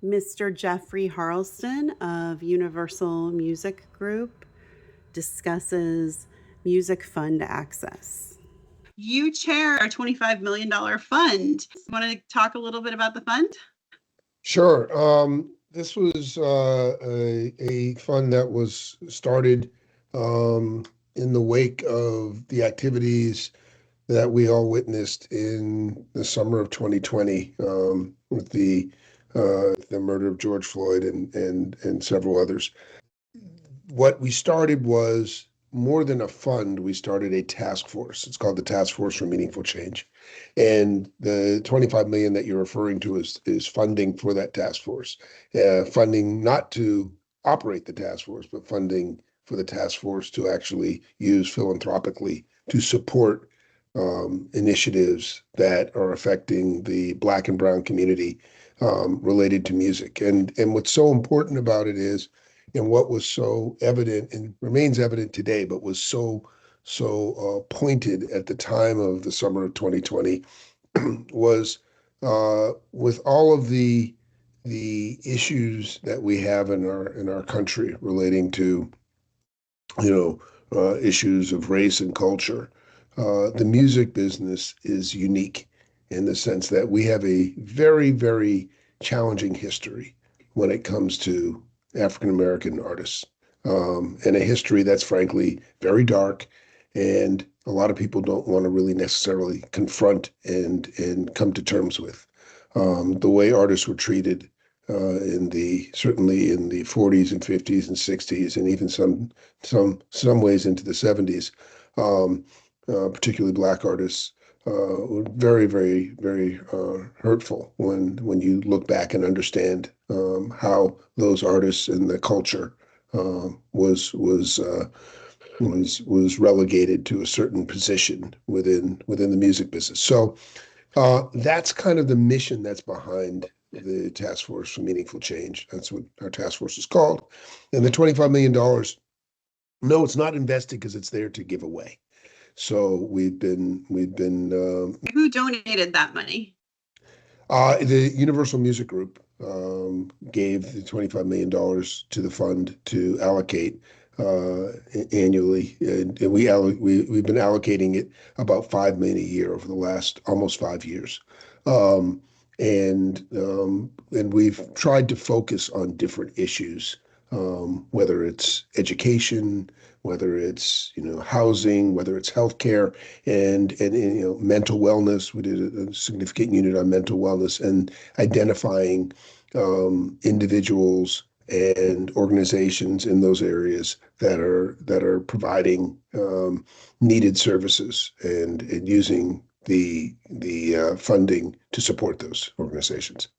Mr. Jeffrey Harleston of Universal Music Group discusses music fund access. You chair our $25 million fund. Want to talk a little bit about the fund? Sure. This was a fund that was started in the wake of the activities that we all witnessed in the summer of 2020 with the murder of George Floyd and several others. What we started was more than a fund. We started a task force. It's called the Task Force for Meaningful Change. And the 25 million that you're referring to is funding for that task force, funding not to operate the task force, but funding for the task force to actually use philanthropically to support initiatives that are affecting the Black and Brown community related to music. And what's so important about it is, and what was so evident and remains evident today, but was so pointed at the time of the summer of 2020 was with all of the issues that we have in our country relating to issues of race and culture. The music business is unique in the sense that we have a very, very challenging history when it comes to African American artists, and a history that's frankly very dark, and a lot of people don't want to really necessarily confront and come to terms with. The way artists were treated certainly in the 40s and 50s and 60s, and even some ways into the 70s, particularly Black artists, were very, very, very hurtful when you look back and understand how those artists and the culture was relegated to a certain position within the music business. So that's kind of the mission that's behind the Task Force for Meaningful Change. That's what our task force is called. And the $25 million, no, it's not invested because it's there to give away. So we've been Who donated that money? The Universal Music Group gave the $25 million to the fund to allocate annually, and we've been allocating it about $5 million a year over the last almost 5 years, and we've tried to focus on different issues, whether it's education, whether it's housing, whether it's healthcare, and mental wellness. We did a significant unit on mental wellness and identifying individuals and organizations in those areas that are providing needed services and using the funding to support those organizations.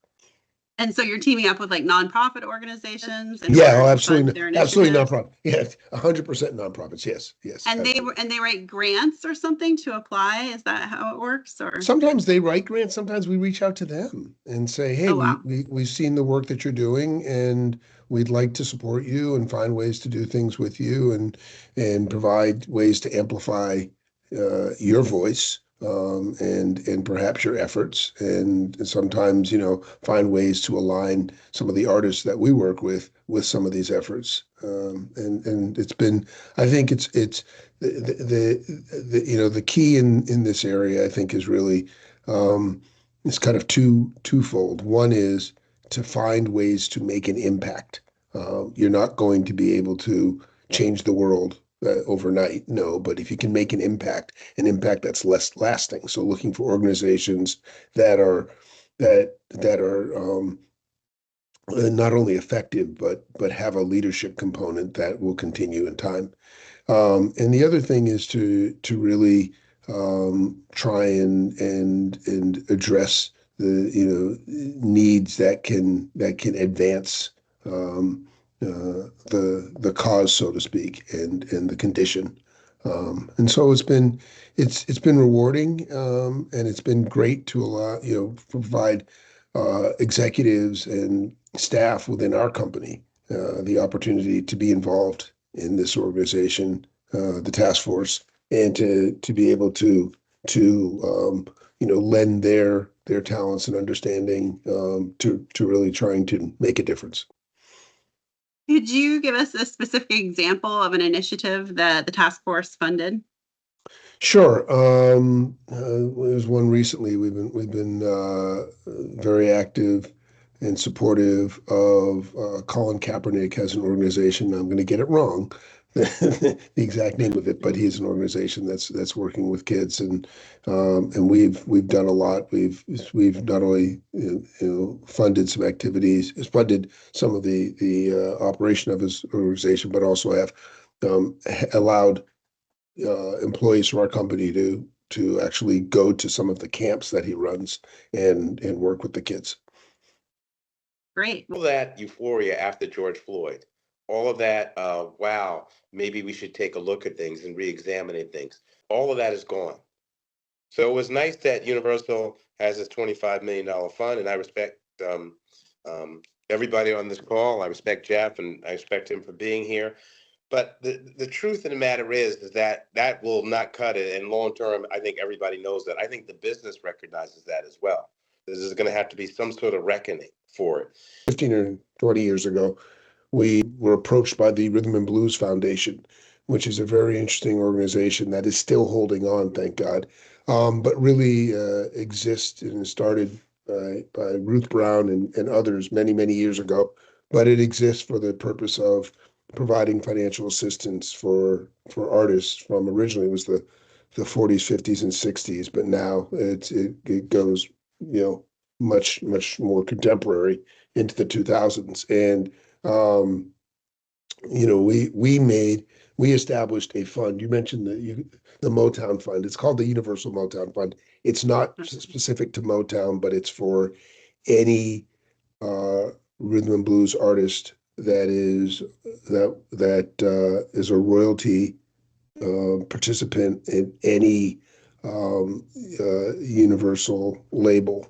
And so you're teaming up with like nonprofit organizations and absolutely nonprofit. Yes, 100% nonprofits. Yes. And they write grants or something to apply. Is that how it works? Or sometimes they write grants. Sometimes we reach out to them and say, "Hey, we've seen the work that you're doing, and we'd like to support you and find ways to do things with you and provide ways to amplify your voice." And perhaps your efforts, and sometimes find ways to align some of the artists that we work with some of these efforts. And it's been, I think it's the key in this area, I think, is really it's kind of twofold. One is to find ways to make an impact. You're not going to be able to change the world overnight, no, but if you can make an impact that's less lasting. So looking for organizations that are not only effective but have a leadership component that will continue in time. And the other thing is to really try and address the needs that can advance the cause, so to speak, and the condition. And so it's been rewarding, and it's been great to allow provide executives and staff within our company the opportunity to be involved in this organization, the task force, and to be able to lend their talents and understanding to really trying to make a difference. Could you give us a specific example of an initiative that the task force funded? Sure. There's one recently. We've been very active and supportive of Colin Kaepernick has an organization. I'm going to get it wrong, the exact name of it, but he's an organization that's working with kids, and we've done a lot. We've not only funded some activities, funded some of the operation of his organization, but also have allowed employees from our company to actually go to some of the camps that he runs and work with the kids. Great. All that euphoria after George Floyd, all of that, wow, maybe we should take a look at things and re-examine things. All of that is gone. So it was nice that Universal has this $25 million fund, and I respect everybody on this call. I respect Jeff, and I respect him for being here. But the truth of the matter is that that will not cut it. And long term, I think everybody knows that. I think the business recognizes that as well. This is going to have to be some sort of reckoning for it. 15 or 20 years ago, we were approached by the Rhythm and Blues Foundation, which is a very interesting organization that is still holding on, thank God, but really exists and started by Ruth Brown and others many, many years ago. But it exists for the purpose of providing financial assistance for artists from originally it was the 40s, 50s, and 60s, but now it goes, much more contemporary into the 2000s. And um, we established a fund. You mentioned the Motown Fund. It's called the Universal Motown Fund. It's not specific to Motown, but it's for any uh, rhythm and blues artist that is a royalty participant in any Universal label,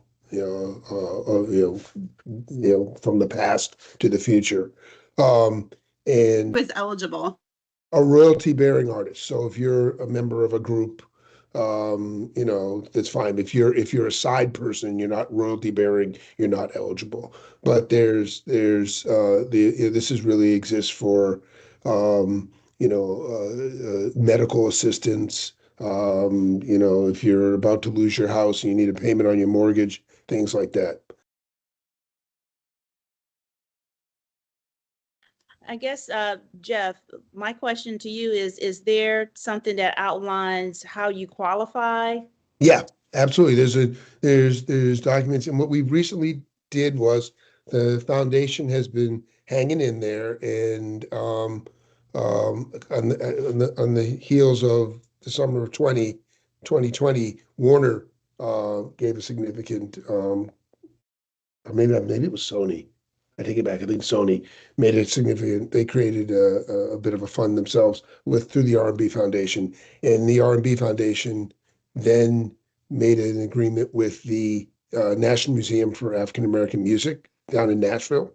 from the past to the future. Um, and Was eligible. a royalty bearing artist. So if you're a member of a group, that's fine. If you're a side person, you're not royalty bearing, you're not eligible. But this is really exists for medical assistance. If you're about to lose your house and you need a payment on your mortgage, things like that. I guess, Jeff, my question to you is there something that outlines how you qualify? Yeah, absolutely. There's documents, and what we recently did was the foundation has been hanging in there, and on the heels of the summer of 2020, Warner gave a significant, or maybe it was Sony. I take it back. I think Sony made it significant. They created a bit of a fund themselves through the R&B Foundation, and the R&B Foundation then made an agreement with the National Museum for African American Music down in Nashville,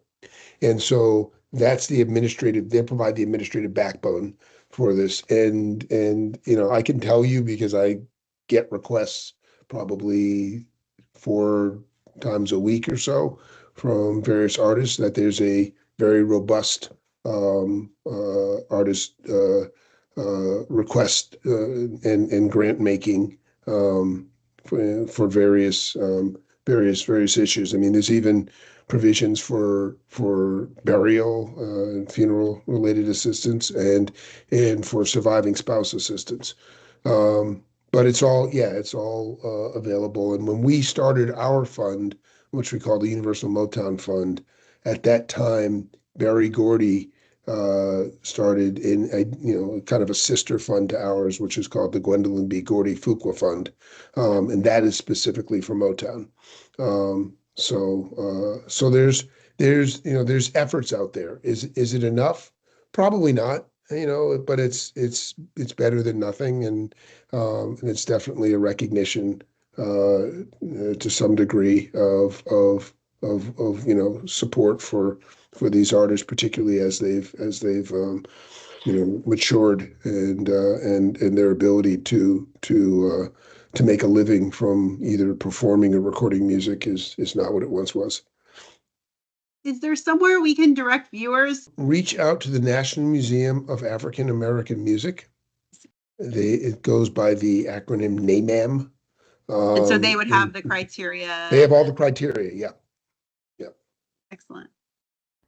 and so that's they provide the administrative backbone for this. And I can tell you because I get requests probably 4 times a week or so from various artists that there's a very robust artist request and grant making for various issues. I mean, there's even provisions for burial and funeral related assistance and for surviving spouse assistance. But it's all available. And when we started our fund, which we call the Universal Motown Fund, at that time, Barry Gordy started in a kind of a sister fund to ours, which is called the Gwendolyn B. Gordy Fuqua Fund, and that is specifically for Motown. So there's efforts out there. Is it enough? Probably not. But it's better than nothing, and it's definitely a recognition to some degree of support for these artists, particularly as they've matured and their ability to to make a living from either performing or recording music is not what it once was. Is there somewhere we can direct viewers? Reach out to the National Museum of African American Music. It goes by the acronym NAMAM. And so they would have and the criteria. They have all the criteria, yeah. Excellent.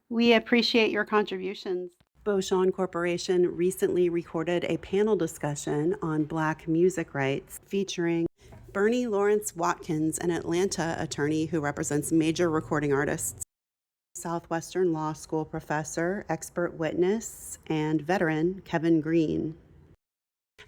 We appreciate your contributions. Beauchamp Corporation recently recorded a panel discussion on Black music rights featuring Bernie Lawrence Watkins, an Atlanta attorney who represents major recording artists, Southwestern Law School professor, expert witness, and veteran Kevin Green,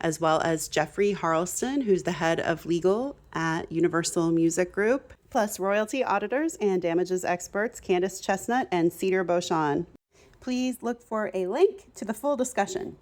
as well as Jeffrey Harleston, who's the head of legal at Universal Music Group, plus royalty auditors and damages experts Candace Chestnut and Cedar Beauchamp. Please look for a link to the full discussion.